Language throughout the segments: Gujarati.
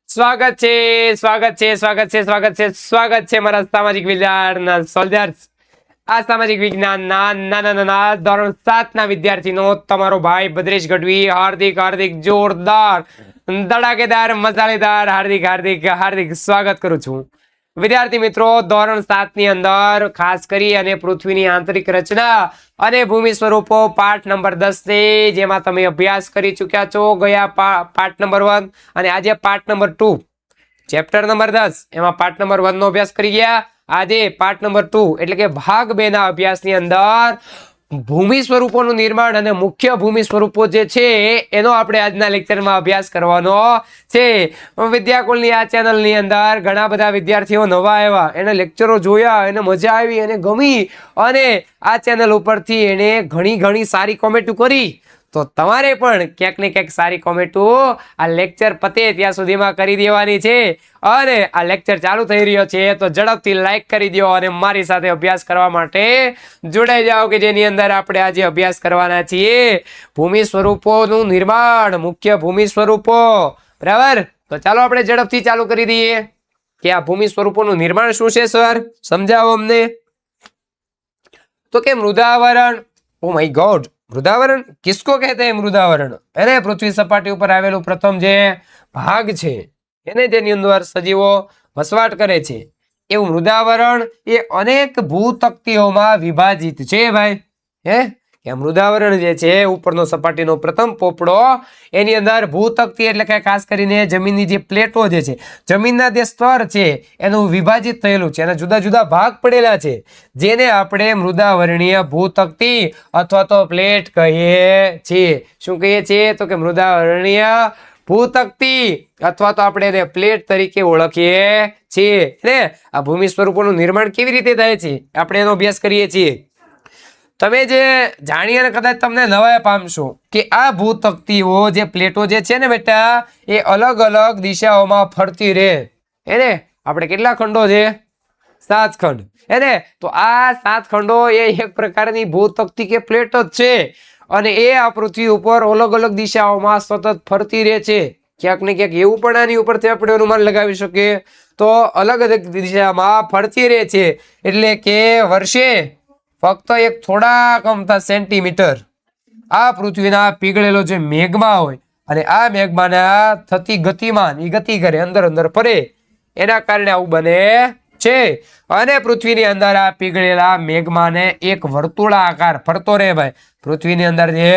સ્વાગત છે મારા સામાજિક વિજ્ઞાનના સોલ્જર્સ। આ સામાજિક વિજ્ઞાનના નાના ધોરણ 7 ના વિદ્યાર્થીનો તમારો ભાઈ ભદ્રેશ ગઢવી હાર્દિક જોરદાર ધડાકેદાર મસાલેદાર હાર્દિક સ્વાગત કરું છું। વિદ્યાર્થી મિત્રો, ધોરણ 7 ની અંદર ખાસ કરી અને પૃથ્વીની આંતરિક રચના અને ભૂમિ સ્વરૂપો પાઠ નંબર 10 છે, જેમાં તમે અભ્યાસ કરી ચૂક્યા છો ગયા પાઠ નંબર 1 અને આજે પાઠ નંબર 2 ચેપ્ટર નંબર 10 એમાં પાઠ નંબર 1 નો અભ્યાસ કરી ગયા। આજે પાઠ નંબર 2 એટલે કે ભાગ 2 ના અભ્યાસની અંદર ભૂમિ સ્વરૂપોનું નિર્માણ અને મુખ્ય ભૂમિ સ્વરૂપો જે છે એનો આપણે આજના લેક્ચરમાં અભ્યાસ કરવાનો છે। વિદ્યાકુલની આ ચેનલની અંદર ઘણા બધા વિદ્યાર્થીઓ નવા આવ્યા, એને લેક્ચરો જોયા, એને મજા આવી, એને ગમી અને આ ચેનલ ઉપરથી એને ઘણી સારી કોમેન્ટો કરી। તો તમારે પણ ક્યાંક ને ક્યાંક સારી કોમેન્ટો આ લેક્ચર પતે ત્યાં સુધીમાં કરી દેવાની છે અને આ લેક્ચર ચાલુ થઈ રહ્યો છે તો ઝડપથી લાઈક કરી દો અને મારી સાથે અભ્યાસ કરવા માટે જોડાઈ જાઓ, કે જેની અંદર આપણે આજે અભ્યાસ કરવાના છીએ ભૂમિ સ્વરૂપોનું નિર્માણ, મુખ્ય ભૂમિ સ્વરૂપો। બરાબર, તો ચાલો આપણે ઝડપથી ચાલુ કરી દઈએ કે આ ભૂમિ સ્વરૂપોનું નિર્માણ શું છે સર, સમજાવો અમને। તો કે મૃદાવરણ, ઓ માય ગોડ, મૃદાવરણ किसको कहते हैं? मृदावरण એને પૃથ્વી સપાટી ઉપર આવેલું પ્રથમ જે ભાગ છે એને જેની અંદર સજીવો વસવાટ કરે છે એવું મૃદાવરણ એ અનેક ભૂતકતીઓમાં વિભાજિત છે ભાઈ। હે કે મૃદાવરણ જે છે ઉપરનો સપાટીનો પ્રથમ પોપડો, એની અંદર ભૂતકતી એટલે કે ખાસ કરીને જમીનની જે પ્લેટો જે છે, જમીનના જે સ્તર છે એનું વિભાજિત થયેલું છે, એના જુદા જુદા ભાગ પડેલા છે, જેને આપણે મૃદાવરણીય ભૂતકતી અથવા તો પ્લેટ કહીએ છીએ। શું કહીએ છીએ? તો કે મૃદાવરણીય ભૂતકતી અથવા તો આપણે એને પ્લેટ તરીકે ઓળખીએ છીએ। ને આ ભૂમિ સ્વરૂપોનું નિર્માણ કેવી રીતે થાય છે આપણે એનો અભ્યાસ કરીએ છીએ। તમે જે જાણી અને કદાચ તમને નવાઈ પામશો કે આ ભૂતકતીઓ જે પ્લેટો જે છે ને બેટા, એ અલગ અલગ દિશાઓમાં ફરતી રહે। એને આપણે કેટલા ખંડો છે? 7 ખંડ। એને તો આ 7 ખંડો એ એક પ્રકારની ભૂતકતી કે પ્લેટ જ છે અને એ આ પૃથ્વી ઉપર અલગ અલગ દિશાઓમાં સતત ફરતી રહે છે। ક્યાંક ને ક્યાંક એવું પણ આની ઉપરથી આપણે અનુમાન લગાવી શકીએ તો અલગ અલગ દિશામાં ફરતી રહે છે, એટલે કે વર્ષે ફક્ત એક થોડાક અમથા સેન્ટીમીટર આ પૃથ્વીના પીગળેલો જે મેઘમા હોય અને આ મેઘમાના થતી ગતિમાન એ ગતિ કરે, અંદર ફરે, એના કારણે આવું બને છે। અને પૃથ્વીની અંદર આ પીગળેલા મેઘમાને એક વર્તુળાકાર ફરતો રહે ભાઈ। પૃથ્વીની અંદર જે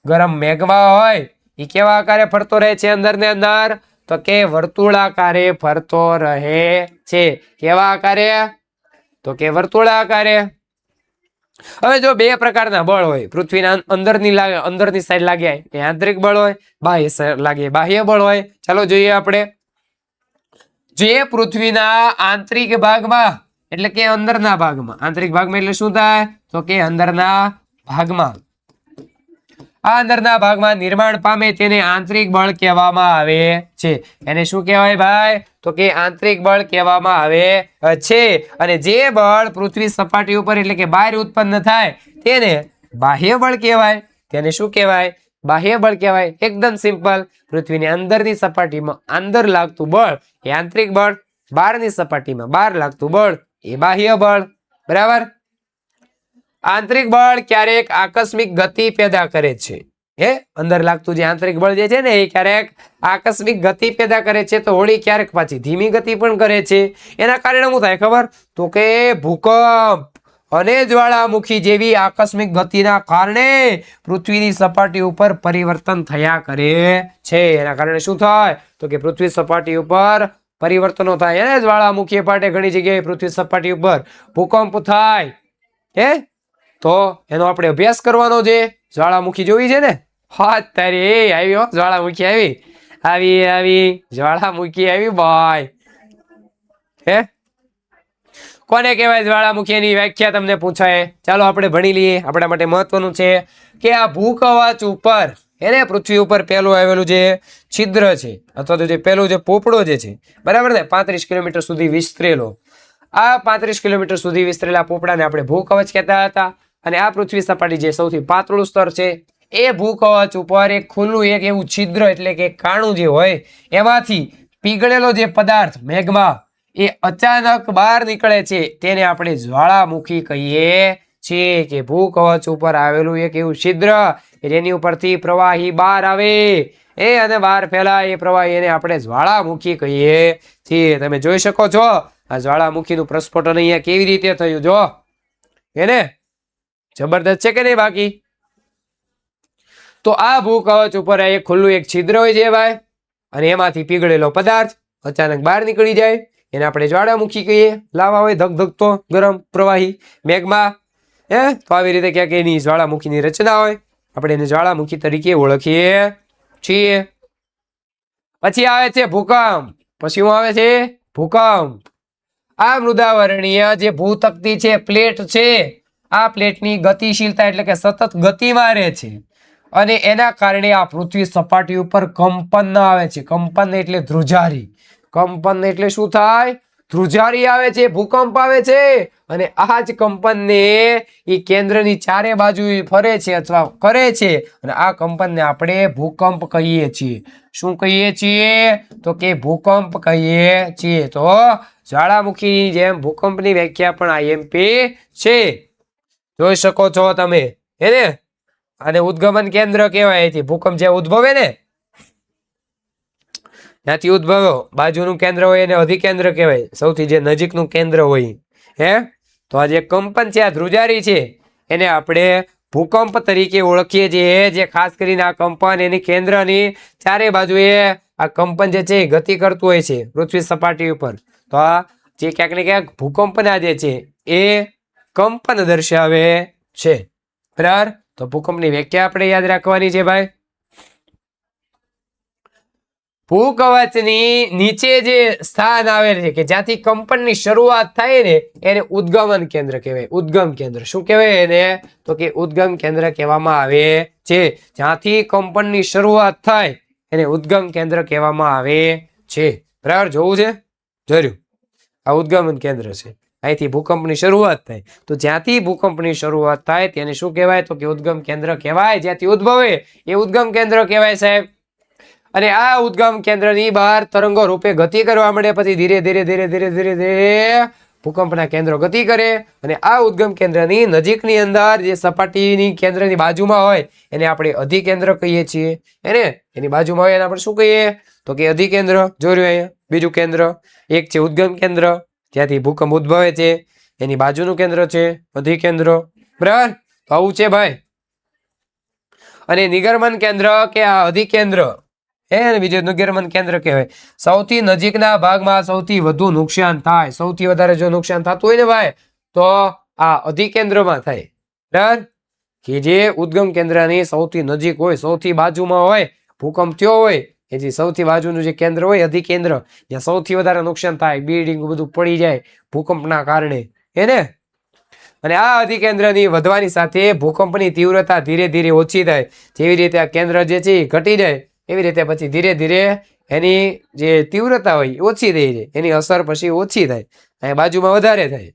ગરમ મેઘમા હોય એ કેવા આકારે ફરતો રહે છે અંદર ને અંદર? તો કે વર્તુળાકારે ફરતો રહે છે। કેવા આકારે? તો કે વર્તુળાકારે। હવે જો બે પ્રકારના બળ હોય પૃથ્વીના અંદરની સાઈડ લાગ્યા એ આંતરિક બળ હોય, બાહ્ય સાઈડ લાગે બાહ્ય બળ હોય। ચાલો જોઈએ આપણે। જે પૃથ્વીના આંતરિક ભાગમાં એટલે કે અંદરના ભાગમાં, આંતરિક ભાગમાં એટલે શું થાય? તો કે અંદરના ભાગમાં, આ અંદરના ભાગમાં નિર્માણ પામે તેને આંતરિક બળ કહેવામાં આવે છે। એને શું કહેવાય ભાઈ? તો કે આંતરિક બળ કહેવામાં આવે છે। અને જે બળ પૃથ્વી સપાટી ઉપર એટલે કે બહાર ઉત્પન્ન થાય તેને બાહ્ય બળ કહેવાય। તેને શું કહેવાય? બાહ્ય બળ કહેવાય। એકદમ સિમ્પલ। પૃથ્વીની અંદરની સપાટીમાં અંદર લાગતું બળ એ આંતરિક બળ, બહારની સપાટીમાં બહાર લાગતું બળ એ બાહ્ય બળ। બરાબર। આંતરિક બળ ક્યારેક આકસ્મિક ગતિ પેદા કરે છે। હે અંદર લાગતું જે આંતરિક બળ જે છે ને એ ક્યારેક આકસ્મિક ગતિ પેદા કરે છે, તો હોળી ક્યારેક પાછી ધીમી ગતિ પણ કરે છે। એના કારણે શું થાય ખબર? તો કે ભૂકંપ અને જ્વાળામુખી જેવી આકસ્મિક ગતિના કારણે પૃથ્વીની સપાટી ઉપર પરિવર્તન થયા કરે છે। એના કારણે શું થાય? તો કે પૃથ્વી સપાટી ઉપર પરિવર્તનો થાય। એને જ્વાળામુખી પાટે ઘણી જગ્યાએ પૃથ્વી સપાટી ઉપર ભૂકંપ થાય। હે તો એનો આપણે અભ્યાસ કરવાનો છે। જ્વાળામુખી જોવી છે ને? હા તારી આવી હો, જ્વાળામુખી આવી જ્વાળામુખી આવી બાય। હે કોને કહેવાય જ્વાળામુખી? એની વ્યાખ્યા તમને પૂછાય। ચાલો આપણે ભણી લઈએ, આપણા માટે મહત્વનું છે કે આ ભૂકવચ ઉપર એને પૃથ્વી ઉપર પહેલું આવેલું જે છિદ્ર છે અથવા તો જે પહેલું જે પોપડો જે છે, બરાબર ને, 35 કિલોમીટર સુધી વિસ્તરેલો, આ 35 કિલોમીટર સુધી વિસ્તરેલા પોપડાને આપણે ભૂકવચ કહેતા હતા। અને આ પૃથ્વી સપાટી જે સૌથી પાતળું સ્તર છે એ ભૂકવચ ઉપર એક ખુલ્લું એક એવું છિદ્ર એટલે કે કાણું જે હોય એમાંથી પીગળેલો જે પદાર્થ મેગ્મા એ અચાનક બહાર નીકળે છે તેને આપણે જ્વાળામુખી કહીએ છીએ કે ભૂકવચ ઉપર આવેલું એક એવું છિદ્ર જેની ઉપરથી પ્રવાહી બહાર આવે અને બહાર ફેલાય એ પ્રવાહી એને આપણે જ્વાળામુખી કહીએ છીએ. તમે જોઈ શકો છો આ જ્વાળામુખીનું પ્રસ્ફોટન અહીંયા કેવી રીતે થયું જો એને જબરદસ્ત છે કે નહીં બાકી. તો આ ભૂકવચ ઉપર એક ખુલ્લું એક છિદ્ર હોય છે ભાઈ અને એમાંથી પીગળેલો પદાર્થ અચાનક બહાર નીકળી જાય એને આપણે જ્વાળામુખી કહીએ. લાવા હોય ધગધગતો ગરમ પ્રવાહી મેઘમાં તો આવી રીતે ક્યાંક એની જ્વાળામુખીની રચના હોય આપણે એને જ્વાળામુખી તરીકે ઓળખીએ છીએ. પછી આવે છે ભૂકંપ. પછી શું આવે છે? ભૂકંપ. આ મૃદાવરણીય જે ભૂતકતી છે પ્લેટ છે આ પ્લેટની ગતિશીલતા એટલે કે સતત ગતિમાં રહે છે અને એના કારણે આ પૃથ્વી સપાટી ઉપર કંપન આવે છે. કંપન એટલે ધ્રુજારી. કંપન એટલે શું થાય? ધ્રુજારી આવે છે, ભૂકંપ આવે છે અને આ જ કંપનને એ કેન્દ્રની ચારે બાજુ ફરે છે અથવા કરે છે અને આ કંપનને આપણે ભૂકંપ કહીએ છીએ. શું કહીએ છીએ? તો કે ભૂકંપ કહીએ છીએ. તો જ્વાળામુખીની જેમ ભૂકંપની વ્યાખ્યા પણ આઈએમપી છે. જોઈ શકો છો તમે એને. અને ઉદ્ગમન કેન્દ્ર કહેવાય. અહીંથી ભૂકંપ જે ઉદ્ભવે ને ત્યાંથી ઉદ્ભવ્યો બાજુનું કેન્દ્ર હોય એને અધિકેન્દ્ર કહેવાય. સૌથી જે નજીકનું કેન્દ્ર હોય તો આ જે કંપન છે આ ધ્રુજારી છે એને આપણે ભૂકંપ તરીકે ઓળખીએ છીએ. જે ખાસ કરીને આ કંપન એની કેન્દ્રની ચારે બાજુએ આ કંપન જે છે ગતિ કરતું હોય છે પૃથ્વી સપાટી ઉપર. તો આ જે ક્યાંક ને ક્યાંક ભૂકંપના જે છે એ કંપન દર્શાવે છે. બરાબર. તો ભૂકંપની વ્યાખ્યા આપણે યાદ રાખવાની છે ભાઈ. ભૂકવચની નીચે જે સ્થાન આવેલ છે કે જ્યાંથી કંપનની શરૂઆત થાય ને એને ઉદ્ગમન કેન્દ્ર કહેવાય. ઉદ્ગમ કેન્દ્ર. શું કહેવાય એને? તો કે ઉદ્ગમ કેન્દ્ર કહેવામાં આવે છે. જ્યાંથી કંપનની શરૂઆત થાય એને ઉદ્ગમ કેન્દ્ર કહેવામાં આવે છે. બરાબર. જોવું છે? જોયું. આ ઉદ્ગમન કેન્દ્ર છે. અહીંથી ભૂકંપની શરૂઆત થાય તો જ્યાંથી ભૂકંપની શરૂઆત થાય તેને શું કહેવાય? તો કે ઉદ્ગમ કેન્દ્ર કહેવાય. જ્યાંથી ઉદ્ભવે એ ઉદ્ગમ કેન્દ્ર કહેવાય સાહેબ. અને આ ઉદ્ગમ કેન્દ્રની બહાર તરંગો રૂપે ગતિ કરવા માંડે પછી ધીરે ધીરે ધીરે ધીરે ધીરે ધીરે ભૂકંપના કેન્દ્રો ગતિ કરે અને આ ઉદ્ગમ કેન્દ્રની નજીકની અંદર જે સપાટીની કેન્દ્રની બાજુમાં હોય એને આપણે અધિકેન્દ્ર કહીએ છીએ. એની બાજુમાં હોય એને આપણે શું કહીએ? તો કે અધિકેન્દ્ર. જોયું અહીંયા બીજું કેન્દ્ર. એક છે ઉદ્ગમ કેન્દ્ર જ્યાંથી ભૂકંપ ઉદ્ભવે છે એની બાજુનું કેન્દ્ર છે અધિકેન્દ્ર. બરાબર. આવું છે ભાઈ. અને નિગર્મન કેન્દ્ર કે આ અધિકેન્દ્ર બીજું નિગર્મન કેન્દ્ર કહેવાય. સૌથી નજીકના ભાગમાં સૌથી વધુ નુકસાન થાય. સૌથી વધારે જો નુકસાન થતું હોય ને ભાઈ તો આ અધિકેન્દ્રમાં થાય. બરાબર. કે જે ઉદ્ગમ કેન્દ્રની સૌથી નજીક હોય સૌથી બાજુમાં હોય ભૂકંપ થયો હોય એ જે સૌથી બાજુનું જે કેન્દ્ર હોય અધિકેન્દ્ર જ્યાં સૌથી વધારે નુકસાન થાય બિલ્ડિંગ બધું પડી જાય ભૂકંપના કારણે અને આ અધિકેન્દ્રની વધવાની સાથે ભૂકંપની તીવ્રતા ધીરે ધીરે ઓછી થાય. જેવી રીતે આ કેન્દ્ર જે છે એ ઘટી જાય એવી રીતે પછી ધીરે ધીરે એની જે તીવ્રતા હોય ઓછી થઈ જાય. એની અસર પછી ઓછી થાય અને બાજુમાં વધારે થાય.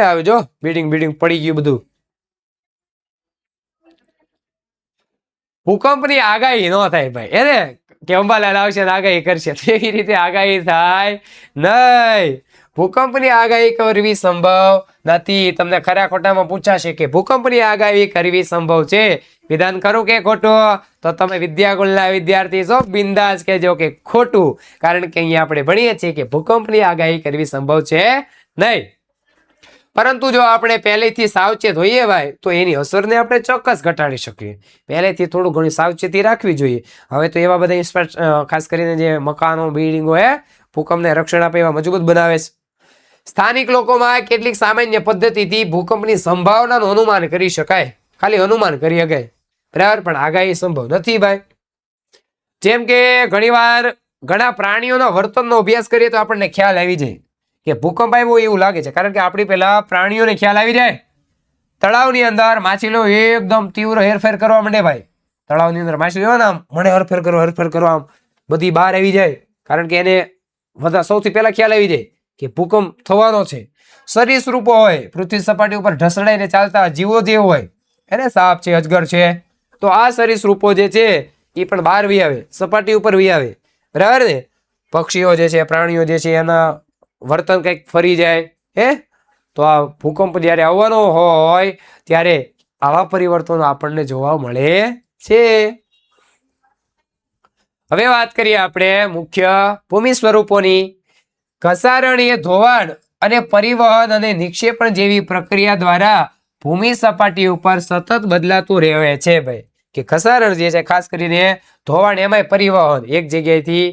આવે જો બિલ્ડિંગ પડી ગયું બધું. ભૂકંપની આગાહી ન થાય ભાઈ કે અંબાલાલ આવશે આગાહી કરશે એવી રીતે આગાહી થાય નહીં. ભૂકંપની આગાહી કરવી સંભવ નથી. તમને ખરા ખોટામાં પૂછાશે કે ભૂકંપની આગાહી કરવી સંભવ છે. વિધાન ખરું કે ખોટું? તો તમે વિદ્યાકુલના વિદ્યાર્થી છો બિંદાસ કહેજો કે ખોટું. કારણ કે અહીંયા આપણે ભણીએ છીએ કે ભૂકંપની આગાહી કરવી સંભવ છે નહીં. પરંતુ જો આપણે પહેલેથી સાવચેત હોઈએ ભાઈ તો એની અસરને આપણે ચોક્કસ ઘટાડી શકીએ. પહેલેથી થોડું ઘણી સાવચેતી રાખવી જોઈએ. હવે તો એવા બધા ખાસ કરીને જે મકાનો બિલ્ડિંગો ભૂકંપને રક્ષણ આપે એવા મજબૂત બનાવે છે. સ્થાનિક લોકોમાં કેટલીક સામાન્ય પદ્ધતિથી ભૂકંપની સંભાવનાનું અનુમાન કરી શકાય. ખાલી અનુમાન કરી શકાય. બરાબર. પણ આગાહી સંભવ નથી ભાઈ. જેમ કે ઘણીવાર ઘણા પ્રાણીઓના વર્તનનો અભ્યાસ કરીએ તો આપણને ખ્યાલ આવી જાય કે ભૂકંપ આવ્યો એવું લાગે છે. કારણ કે આપણી પહેલા પ્રાણીઓને ખ્યાલ આવી જાય. તળાવની અંદર માછલીઓ એકદમ તીવ્ર હેરફેર કરવા માંડે ભાઈ. તળાવની અંદર માછલીઓ ને આમ મને હરફેર કરો આમ બધી બહાર આવી જાય. કારણ કે એને બધા સૌથી પહેલા ખ્યાલ આવી જાય કે ભૂકંપ થવાનો છે. સરીસૃપો હોય પૃથ્વી સપાટી ઉપર ઢસડાઈને ચાલતા જીવો જે હોય સાપ છે અજગર છે તો આ સરીસૃપો જે છે એ પણ બહાર વી આવે, સપાટી ઉપર વી આવે, બરાબર ને? પક્ષીઓ જે છે, પ્રાણીઓ જે છે, એના વર્તન કંઈક ફરી જાય, હે? તો આ ભૂકંપ જ્યારે આવવાનો હોય ત્યારે આવા પરિવર્તનો આપણને જોવા મળે છે. હવે વાત કરીએ આપણે મુખ્ય ભૂમિ સ્વરૂપોની. ઘસારણ એ ધોવાણ અને પરિવહન અને નિક્ષેપણ જેવી પ્રક્રિયા દ્વારા ભૂમિ સપાટી ઉપર સતત બદલાતું રહે છે ભાઈ. કે ઘસારણ જે છે ખાસ કરીને ધોવાણ એમાંય પરિવહન એક જગ્યાએથી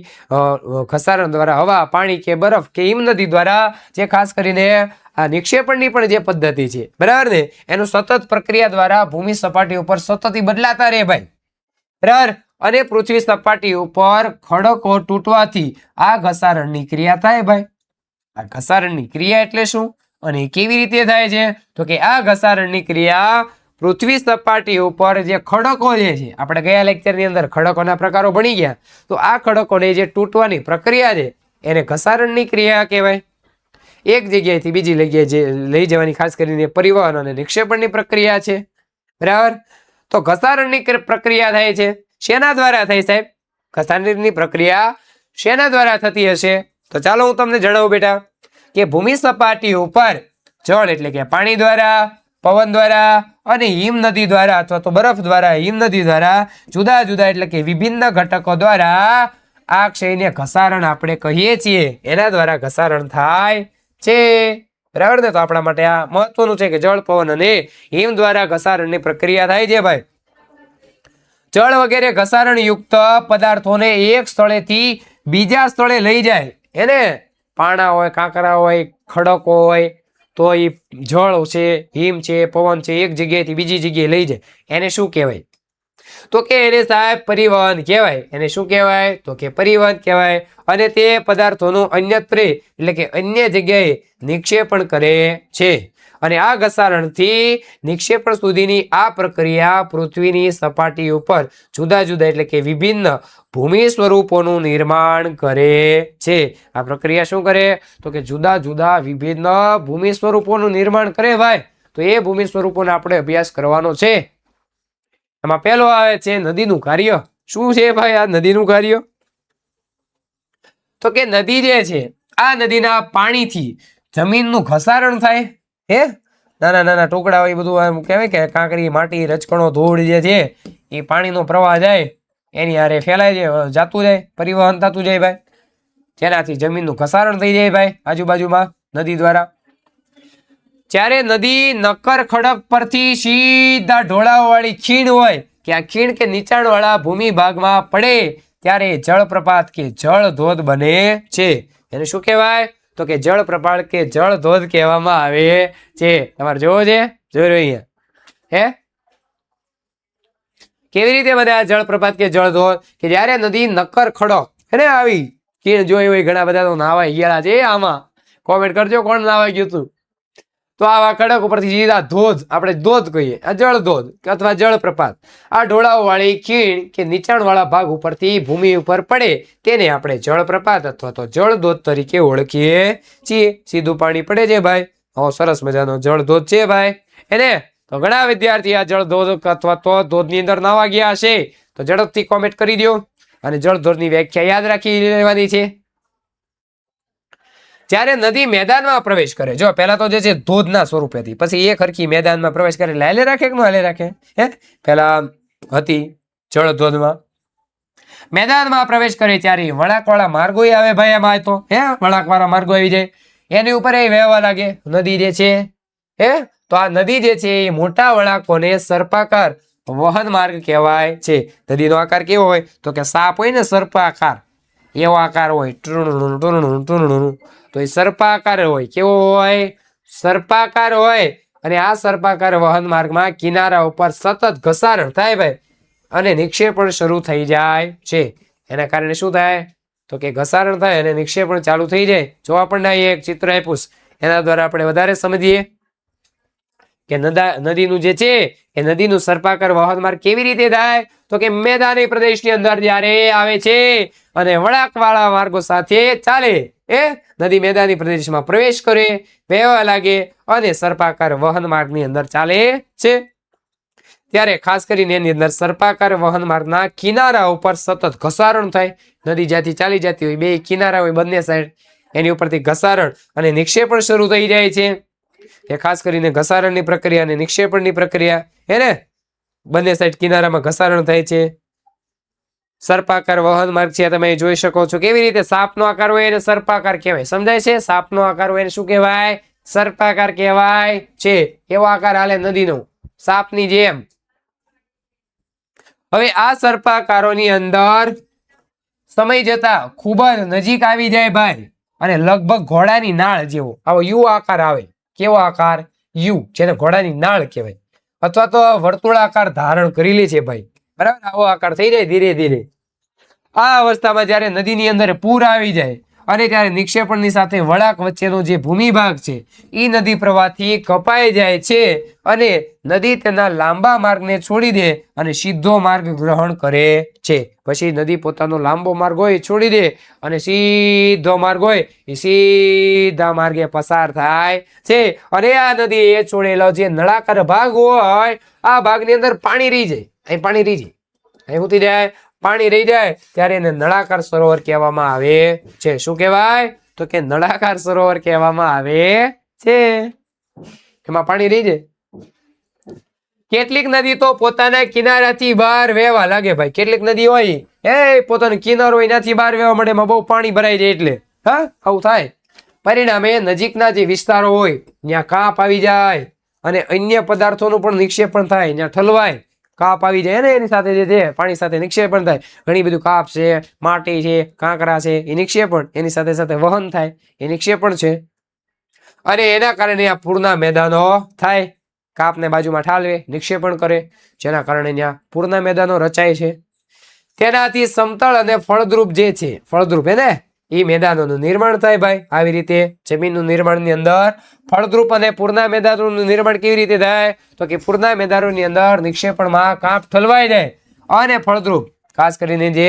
ઘસારણ દ્વારા હવા, પાણી કે બરફ કે હિમનદી દ્વારા જે ખાસ કરીને આ નિક્ષેપણની પણ જે પદ્ધતિ છે, બરાબર ને, એનું સતત પ્રક્રિયા દ્વારા ભૂમિ સપાટી ઉપર સતત બદલાતા રહે ભાઈ, બરાબર. અને પૃથ્વી સપાટી ઉપર ખડકો તૂટવાથી આ ઘસારણની ક્રિયા થાય ભાઈ. આ ઘસારણની ક્રિયા એટલે શું અને કેવી રીતે થાય છે? તો કે આ ઘસારણની ક્રિયા પૃથ્વી સપાટી ઉપર જે ખડકો જે છે, આપણે ગયા લેક્ચરની અંદર ખડકોના પ્રકારો ભણી ગયા, તો આ ખડકોને જે તૂટવાની પ્રક્રિયા છે એને ઘસારણની ક્રિયા કહેવાય. એક જગ્યાએથી બીજી જગ્યાએ જે લઈ જવાની ખાસ કરીને પરિવહન અને નિક્ષેપણની પ્રક્રિયા છે, બરાબર. તો ઘસારણની પ્રક્રિયા થાય છે શેના દ્વારા થાય સાહેબ? ઘસારણની પ્રક્રિયા શેના દ્વારા થતી હશે? તો ચાલો હું તમને જણાવું બેટા કે ભૂમિ સપાટી ઉપર જળ એટલે કે પાણી દ્વારા, પવન દ્વારા અને હિમનદી દ્વારા અથવા તો બરફ દ્વારા, હિમનદી દ્વારા જુદા જુદા એટલે કે વિભિન્ન ઘટકો દ્વારા આ ક્ષયને ઘસારણ આપણે કહીએ છીએ, એના દ્વારા ઘસારણ થાય છે, બરાબર ને? તો આપણા માટે આ મહત્વનું છે કે જળ, પવન અને હિમ દ્વારા ઘસારણની પ્રક્રિયા થાય છે ભાઈ. જળ વગેરે ઘસારણ યુક્ત પદાર્થોને એક સ્થળેથી બીજા સ્થળે લઈ જાય, એને પાણા હોય, કાંકરા હોય, ખડકો હોય, તો એ જળ છે, હિમ છે, પવન છે, એક જગ્યાએથી બીજી જગ્યાએ લઈ જાય, એને શું કહેવાય? તો કે એને સાહેબ પરિવહન કહેવાય. એને શું કહેવાય? તો કે પરિવહન કહેવાય. અને તે પદાર્થોનું અન્યત્ર એટલે કે અન્ય જગ્યાએ નિક્ષેપણ કરે છે. અને આ ઘસારણથી નિક્ષેપણ સુધીની આ પ્રક્રિયા પૃથ્વીની સપાટી ઉપર જુદા જુદા એટલે કે વિભિન્ન ભૂમિ સ્વરૂપોનું નિર્માણ કરે છે. આ પ્રક્રિયા શું કરે? તો કે જુદા જુદા વિભિન્ન ભૂમિ સ્વરૂપોનું નિર્માણ કરે ભાઈ. તો એ ભૂમિ સ્વરૂપોનો આપણે અભ્યાસ કરવાનો છે. એમાં પહેલો આવે છે નદીનું કાર્ય. શું છે ભાઈ આ નદીનું કાર્ય? તો કે નદી જે છે, આ નદીના પાણીથી જમીનનું ઘસારણ થાય, હે? નાના નાના ટુકડા હોય, બધું એમ કહેવાય કે કાંકરી, માટી, રચકણો, ધૂળ જે છે એ પાણીનો પ્રવાહ જાય એની હારે ફેલાય જાય, જાતું જાય, પરિવહન થતું જાય ભાઈ, જેનાથી જમીનનું ઘસારણ થઈ જાય ભાઈ આજુબાજુમાં નદી દ્વારા. જ્યારે નદી નક્કર ખડક પરથી સીધા ઢોળાવવાળી ખીણ હોય કે આ ખીણ કે નીચાણવાળા ભૂમિ ભાગમાં પડે ત્યારે જળપ્રપાત કે જળ ધોધ બને છે. એને શું કહેવાય? તો કે જળપ્રપાત કે જળ ધોધ કહેવામાં આવે છે. તમારે જોવો છે? જોઈ રહ્યો અહીંયા, હે? કેવી રીતે બને આ જળપ્રપાત કે જળ ધોધ? કે જ્યારે નદી નક્કર ખડક એને આવી ખીણ જોઈ હોય, ઘણા બધા તો નાવા ગયેલા છે આમાં, કોમેન્ટ કરજો કોણ નાવા ગયું હતું. તો આવા ખડક ઉપરથી સીધા ધોધ, આપણે ધોધ કહીએ, આ જળ ધોધ અથવા જળપ્રપાત, આ ઢોળાવ વાળી ખીણ કે નીચાણ વાળા ભાગ ઉપરથી ભૂમિ ઉપર પડે તેને આપણે જળપ્રપાત અથવા તો જળ ધોધ તરીકે ઓળખીએ છીએ. સીધું પાણી પડે છે ભાઈ, સરસ મજાનો જળ ધોધ છે ભાઈ. એને તો ઘણા વિદ્યાર્થી આ જળ ધોધ અથવા તો ધોધની અંદર નાવા ગયા હશે, તો ઝડપથી કોમેન્ટ કરી દો અને જળ ધોધની વ્યાખ્યા યાદ રાખી લેવાની છે. જ્યારે નદી મેદાનમાં પ્રવેશ કરે, જો પહેલા તો જે છે ધોધના સ્વરૂપે હતી, પછી એક હરખી મેદાનમાં પ્રવેશ કરે એટલે હાલે રાખે કે ન હાલે રાખે? હે, પહેલા હતી જળ ધોધમાં, મેદાનમાં પ્રવેશ કરે ત્યારે વળાંકવાળા માર્ગો આવે ભાઈ, એમાં તો હે વળાંકવાળા માર્ગો આવી જાય, એની ઉપર એ વહેવા લાગે નદી જે છે, હે? તો આ નદી જે છે એ મોટા વળાંકોને સર્પાકાર વહન માર્ગ કહેવાય છે. નદીનો આકાર કેવો હોય? તો કે સાપ હોય ને સર્પાકાર, એવો આકાર હોય, ટૂણું ટૂણું ટૂણું, તો એ સર્પાકાર હોય. કેવો હોય? સર્પાકાર હોય. અને આ સર્પાકાર વહન માર્ગમાં કિનારા ઉપર સતત ઘસારણ થાય ભાઈ અને નિક્ષેપણ શરૂ થઈ જાય છે. એના કારણે શું થાય? તો કે ઘસારણ થાય અને નિક્ષેપણ ચાલુ થઈ જાય. જો આપણને એક ચિત્ર આપ્યું એના દ્વારા આપણે વધારે સમજીએ કે નદીનું જે છે એ નદીનું સર્પાકાર વહન માર્ગ કેવી રીતે થાય? તો કે મેદાની પ્રદેશની અંદર જ્યારે આવે છે અને વળાંકવાળા માર્ગો સાથે ચાલે, એ નદી મેદાની પ્રદેશમાં પ્રવેશ કરે, વહેવા લાગે અને સર્પાકાર વહન માર્ગની અંદર ચાલે છે. ત્યારે ખાસ કરીને એની અંદર સર્પાકાર વહન માર્ગના કિનારા ઉપર સતત ઘસારણ થાય. નદી જ્યાંથી ચાલી જતી હોય બે કિનારા હોય બંને સાઈડ, એની ઉપરથી ઘસારણ અને નિક્ષેપણ શરૂ થઈ જાય છે. એ ખાસ કરીને ઘસારણની પ્રક્રિયા અને નિક્ષેપણની પ્રક્રિયા એને બંને સાઈડ કિનારામાં ઘસારણ થાય છે. સર્પાકાર વહન માર્ગ છે તમે જોઈ શકો છો. કેવી રીતે સાપનો આકાર હોય એને સર્પાકાર કહેવાય. સમજાય છે? સાપનો આકાર હોય એને શું કહેવાય? સર્પાકાર કહેવાય છે. એવો આકાર હાલે નદીનો સાપની જેમ. હવે આ સર્પાકારોની અંદર સમય જતા ખૂબ જ નજીક આવી જાય ભાઈ, અને લગભગ ઘોડાની નાળ જેવો આવો યુ આકાર આવે. કેવો આકાર? યુ, જેને ઘોડાની નાળ કહેવાય, અથવા તો વર્તુળાકાર ધારણ કરી લે છે ભાઈ. બરાબર, આવો આકાર થઈ જાય ધીરે ધીરે. આ અવસ્થામાં જ્યારે નદીની અંદર પૂર આવી જાય અને ત્યારે નિક્ષેપણની સાથે વળાંક વચ્ચેનો જે ભૂમિભાગ છે એ નદી પ્રવાહથી કપાઈ જાય છે અને નદી તેના લાંબા માર્ગને છોડી દે અને સીધો માર્ગ ગ્રહણ કરે છે. પછી નદી પોતાનો લાંબો માર્ગ હોય છોડી દે અને સીધો માર્ગ હોય એ સીધા માર્ગે પસાર થાય છે. અને આ નદી એ છોડેલો જે નળાકાર ભાગ હોય આ ભાગની અંદર પાણી રહી જાય. અહીં પાણી રહી જાય, અહીં ઉતરી જાય, પાણી રહી જાય ત્યારે એને નળાકાર સરોવર કહેવામાં આવે છે. શું કહેવાય? તો કે નળાકાર સરોવર કહેવામાં આવે છે. એમાં પાણી રહી જાય. કેટલીક નદી તો પોતાના કિનારાથી બહાર વહેવા લાગે ભાઈ. કેટલીક નદી હોય એ પોતાનો કિનારો હોય એનાથી બહાર વહેવા મળે, એમાં બહુ પાણી ભરાઈ જાય એટલે આવું થાય. પરિણામે નજીકના જે વિસ્તારો હોય ત્યાં કાપ આવી જાય અને અન્ય પદાર્થોનું પણ નિક્ષેપણ થાય. ત્યાં ઠલવાય, કાપ આવી જાય ને એની સાથે જે છે પાણી સાથે નિક્ષેપણ થાય. ઘણી બધું કાપ છે, માટી છે, કાંકરા છે, એ નિક્ષેપણ, એની સાથે સાથે વહન થાય એ નિક્ષેપણ છે. અને એના કારણે આ પૂરના મેદાનો થાય. કાપને બાજુમાં ઠાલવે, નિક્ષેપણ કરે, જેના કારણે ત્યાં પૂરના મેદાનો રચાય છે. તેનાથી સમતળ અને ફળદ્રુપ જે છે, ફળદ્રુપ હે ને એ મેદાનોનું નિર્માણ થાય ભાઈ. આવી રીતે જમીનનું નિર્માણની અંદર ફળદ્રુપ અને પૂરના મેદાનોનું નિર્માણ કેવી રીતે થાય? તો કે પૂરના મેદાનોની અંદર નિક્ષેપણમાં કાપ ઠલવાઈ જાય અને ફળદ્રુપ, ખાસ કરીને જે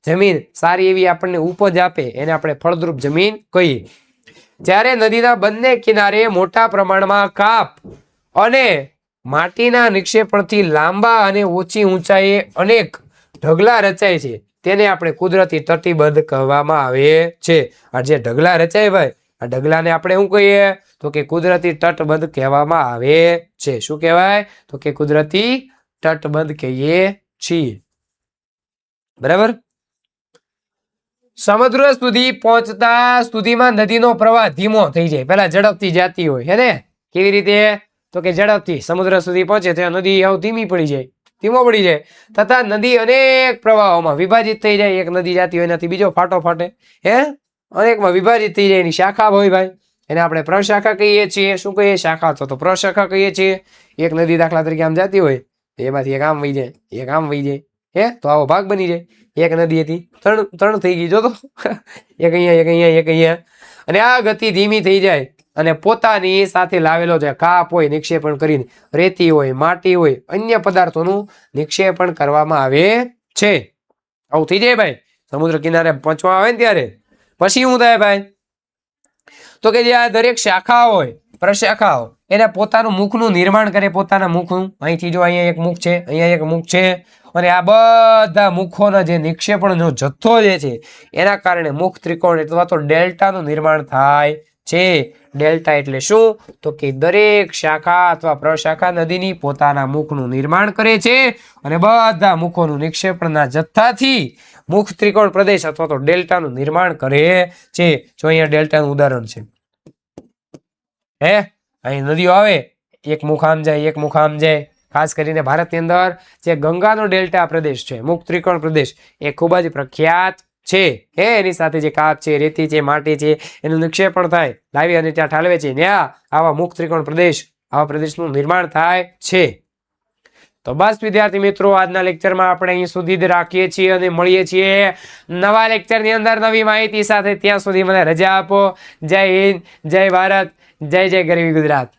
જમીન સારી એવી આપણને ઉપજ આપે એને આપણે ફળદ્રુપ જમીન કહીએ. જ્યારે નદીના બંને કિનારે મોટા પ્રમાણમાં કાપ અને માટીના નિક્ષેપણથી લાંબા અને ઓછી ઊંચાઈએ અનેક ઢગલા રચાય છે તેને આપણે કુદરતી તટીબંધ કહેવામાં આવે છે. આ જે ઢગલા રચાય ભાઈ, આ ઢગલાને આપણે શું કહીએ? તો કે કુદરતી તટબંધ કહેવામાં આવે છે. શું કહેવાય? તો કે કુદરતી તટબંધ કહીએ છીએ. બરાબર. સમુદ્ર સુધી પહોંચતા સુધીમાં નદીનો પ્રવાહ ધીમો થઈ જાય. પેલા ઝડપથી જતી હોય હે ને. કેવી રીતે? તો કે ઝડપથી સમુદ્ર સુધી પહોંચે ત્યાં નદી આવ ધીમી પડી જાય, ધીમો પડી જાય. તથા નદી અનેક પ્રવાહોમાં વિભાજિત થઈ જાય. એક નદી જતી હોય એનાથી બીજો ફાટો ફાટે, હે અનેકમાં વિભાજિત થઈ જાય. એની શાખા હોય ભાઈ, એને આપણે પ્રશાખા કહીએ છીએ. શું કહીએ? શાખા તો પ્રશાખા કહીએ છીએ. એક નદી દાખલા તરીકે આમ જતી હોય એમાંથી એક આમ વહી જાય, એક આમ વહી જાય, હે તો આવો ભાગ બની જાય. એક નદી હતી, ત્રણ થઈ ગઈ. જો તો એક અહીંયા, એક અહીંયા, એક અહીંયા. અને આ ગતિ ધીમી થઈ જાય અને પોતાની સાથે લાવેલો જે કાપ હોય નિક્ષેપણ કરીને, રેતી હોય, માટી હોય, અન્ય પદાર્થોનું નિક્ષેપણ કરવામાં આવે છે. આવું થઈ જાય ભાઈ સમુદ્ર કિનારે પહોંચવા આવે ને ત્યારે. પછી શું થાય ભાઈ? તો કે જે આ દરેક શાખા હોય, પ્રશાખાઓ, એને પોતાનું મુખનું નિર્માણ કરે. પોતાના મુખનું, અહીંથી જો અહીંયા એક મુખ છે, અહીંયા એક મુખ છે, અને આ બધા મુખોના જે નિક્ષેપણનો જથ્થો જે છે એના કારણે મુખ ત્રિકોણ અથવા તો ડેલ્ટાનું નિર્માણ થાય છે. ડેલ્ટા એટલે શું? તો કે દરેક શાખા અથવા પ્રશાખા નદીની પોતાના મુખનું નિર્માણ કરે છે અને બધા મુખોનું નિક્ષેપણના જથ્થાથી મુખ ત્રિકોણ પ્રદેશ અથવા તો ડેલ્ટાનું નિર્માણ કરે છે. જો અહીંયા ડેલ્ટાનું ઉદાહરણ છે, હે અહીં નદીઓ આવે, એક મુખ આમ જાય, એક મુખ આમ જાય. ખાસ કરીને ભારતની અંદર જે ગંગાનો ડેલ્ટા પ્રદેશ છે, મુખ ત્રિકોણ પ્રદેશ, એ ખૂબ જ પ્રખ્યાત છે. એની સાથે જે કાપ છે, રેતી છે, માટી છે, એનું નિક્ષેપણ થાય, લાવી અને ત્યાં ઠાલવે છે. ત્યાં આવા મુખ ત્રિકોણ પ્રદેશ, આવા પ્રદેશનું નિર્માણ થાય છે. તો બસ વિદ્યાર્થી મિત્રો, આજના લેક્ચરમાં આપણે અહીં સુધી જ રાખીએ છીએ અને મળીએ છીએ નવા લેક્ચરની અંદર નવી માહિતી સાથે. ત્યાં સુધી મને રજા આપો. જય હિન્દ, જય ભારત, જય જય ગરવી ગુજરાત.